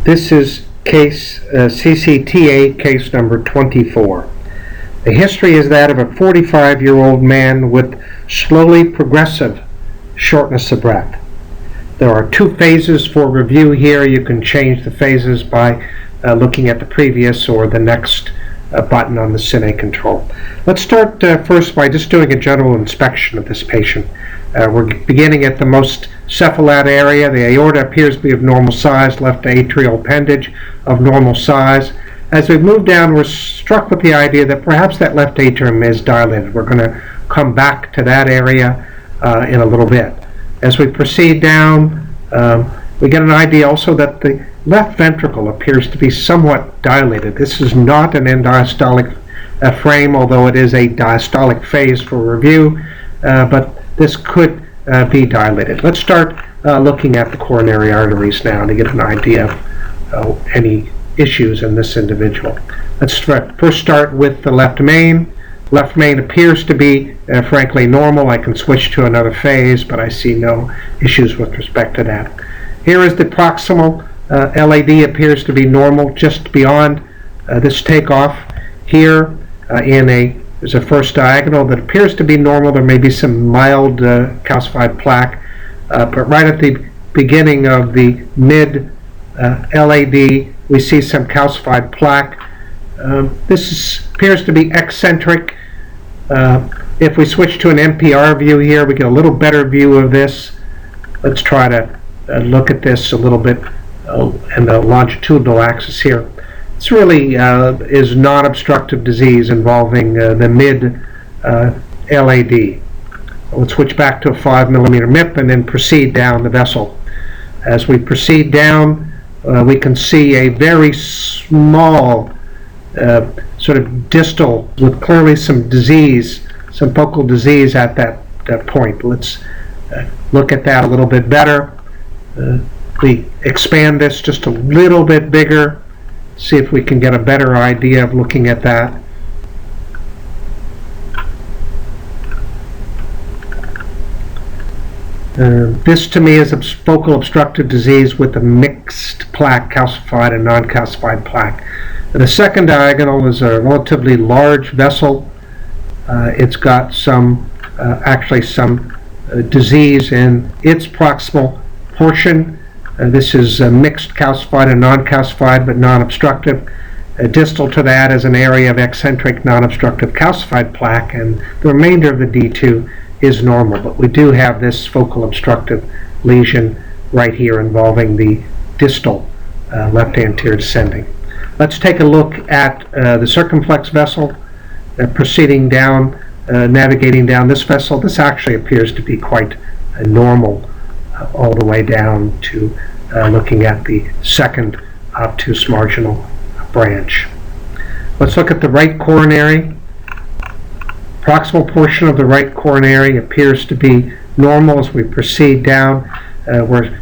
This is case CCTA case number 24. The history is that of a 45-year-old man with slowly progressive shortness of breath. There are two phases for review here. You can change the phases by looking at the previous or the next button on the CCTA control. Let's start first by just doing a general inspection of this patient. We're beginning at the most cephalad area. The aorta appears to be of normal size, left atrial appendage of normal size. As we move down, we're struck with the idea that perhaps that left atrium is dilated. We're going to come back to that area in a little bit. As we proceed down, we get an idea also that the left ventricle appears to be somewhat dilated. This is not an end diastolic frame, although it is a diastolic phase for review, but this could be dilated. Let's start looking at the coronary arteries now to get an idea of any issues in this individual. Let's first start with the left main. Left main appears to be frankly normal. I can switch to another phase, but I see no issues with respect to that. Here is the proximal. LAD appears to be normal just beyond this takeoff. Here there's a first diagonal that appears to be normal. There may be some mild calcified plaque, but right at the beginning of the mid LAD, we see some calcified plaque. This appears to be eccentric. If we switch to an NPR view here, we get a little better view of this. Let's try to look at this a little bit in the longitudinal axis here. This really is non-obstructive disease involving the mid LAD. Let's switch back to a 5 millimeter MIP and then proceed down the vessel. As we proceed down, we can see a very small sort of distal with clearly some disease, some focal disease at that point. Let's look at that a little bit better. We expand this just a little bit bigger, see if we can get a better idea of looking at that. This to me is a focal obstructive disease with a mixed plaque, calcified and non-calcified plaque. The second diagonal is a relatively large vessel. It's got actually some disease in its proximal portion. This is mixed calcified and non-calcified, but non-obstructive. Distal to that is an area of eccentric non-obstructive calcified plaque, and the remainder of the D2 is normal, but we do have this focal obstructive lesion right here involving the distal left anterior descending. Let's take a look at the circumflex vessel, proceeding down, navigating down this vessel. This actually appears to be quite normal all the way down to looking at the second obtuse marginal branch. Let's look at the right coronary. Proximal portion of the right coronary appears to be normal. As we proceed down, we're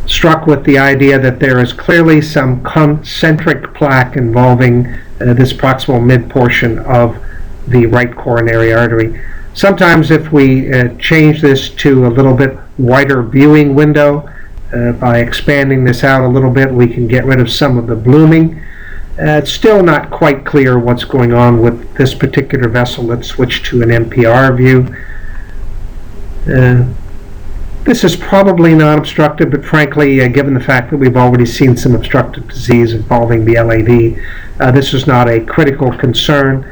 struck with the idea that there is clearly some concentric plaque involving this proximal mid portion of the right coronary artery. Sometimes if we change this to a little bit wider viewing window, by expanding this out a little bit, we can get rid of some of the blooming. It's still not quite clear what's going on with this particular vessel. Let's switch to an NPR view. This is probably non-obstructive, but frankly, given the fact that we've already seen some obstructive disease involving the LAD, this is not a critical concern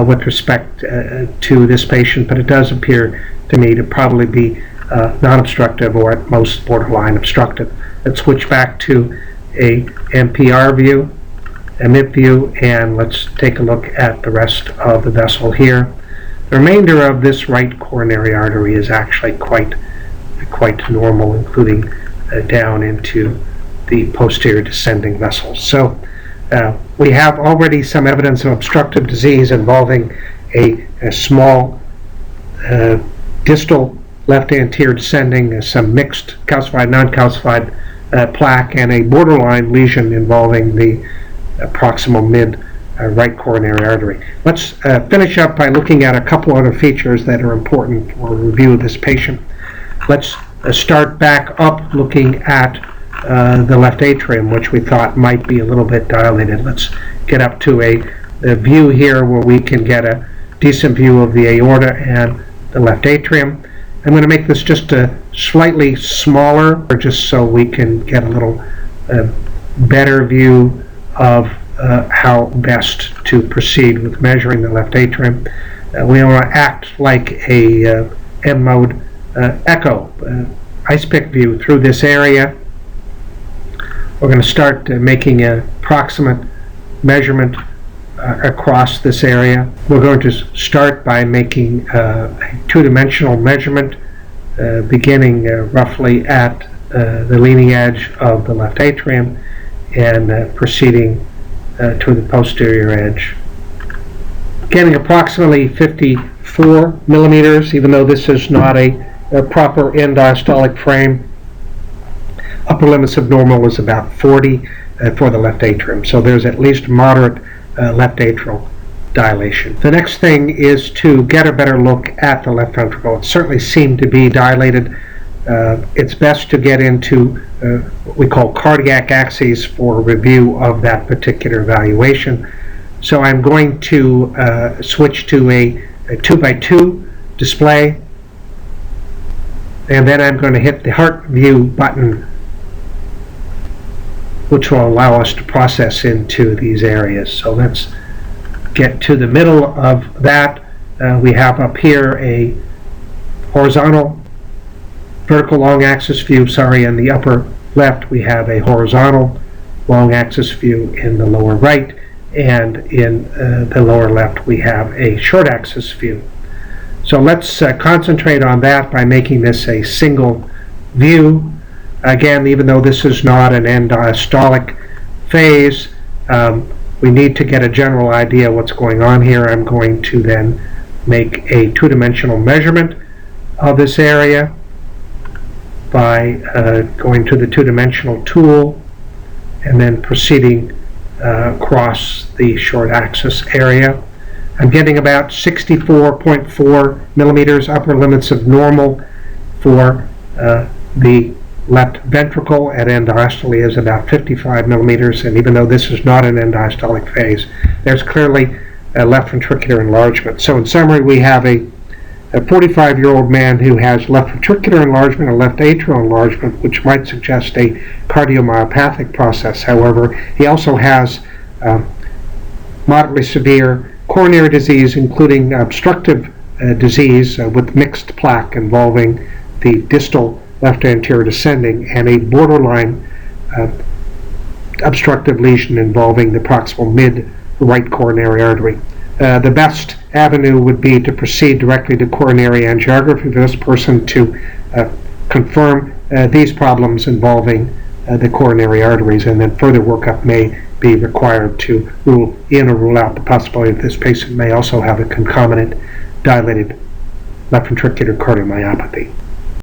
with respect to this patient, but it does appear to me to probably be non-obstructive or at most borderline obstructive. Let's switch back to a NPR view, a MIP view, and let's take a look at the rest of the vessel here. The remainder of this right coronary artery is actually quite normal, including down into the posterior descending vessels. So we have already some evidence of obstructive disease involving a small distal left anterior descending, some mixed calcified, non-calcified plaque, and a borderline lesion involving the proximal mid right coronary artery. Let's finish up by looking at a couple other features that are important for review of this patient. Let's start back up looking at the left atrium, which we thought might be a little bit dilated. Let's get up to a view here where we can get a decent view of the aorta and the left atrium. I'm going to make this just a slightly smaller, just so we can get a little better view of how best to proceed with measuring the left atrium. We want to act like a M-mode echo, ice pick view through this area. We're going to start making a proximate measurement across this area. We're going to start by making a two-dimensional measurement beginning roughly at the leading edge of the left atrium and proceeding to the posterior edge. Getting approximately 54 millimeters, even though this is not a proper end diastolic frame. Upper limits of normal is about 40 for the left atrium, so there's at least moderate left atrial dilation. The next thing is to get a better look at the left ventricle. It certainly seemed to be dilated. It's best to get into what we call cardiac axes for review of that particular evaluation. So I'm going to switch to a 2x2 display, and then I'm going to hit the heart view button, which will allow us to process into these areas. So let's get to the middle of that. We have up here a horizontal, vertical long axis view, in the upper left we have a horizontal long axis view in the lower right, and in the lower left we have a short axis view. So let's concentrate on that by making this a single view. Again, even though this is not an end diastolic phase, we need to get a general idea what's going on here. I'm going to then make a two-dimensional measurement of this area by going to the two-dimensional tool and then proceeding across the short axis area. I'm getting about 64.4 millimeters upper limits of normal for the left ventricle. At end diastole is about 55 millimeters, and even though this is not an end diastolic phase, there's clearly a left ventricular enlargement. So in summary, we have a 45-year-old man who has left ventricular enlargement and left atrial enlargement, which might suggest a cardiomyopathic process. However, he also has moderately severe coronary disease, including obstructive disease with mixed plaque involving the distal left anterior descending and a borderline obstructive lesion involving the proximal mid right coronary artery. The best avenue would be to proceed directly to coronary angiography for this person to confirm these problems involving the coronary arteries, and then further workup may be required to rule in or rule out the possibility that this patient may also have a concomitant dilated left ventricular cardiomyopathy.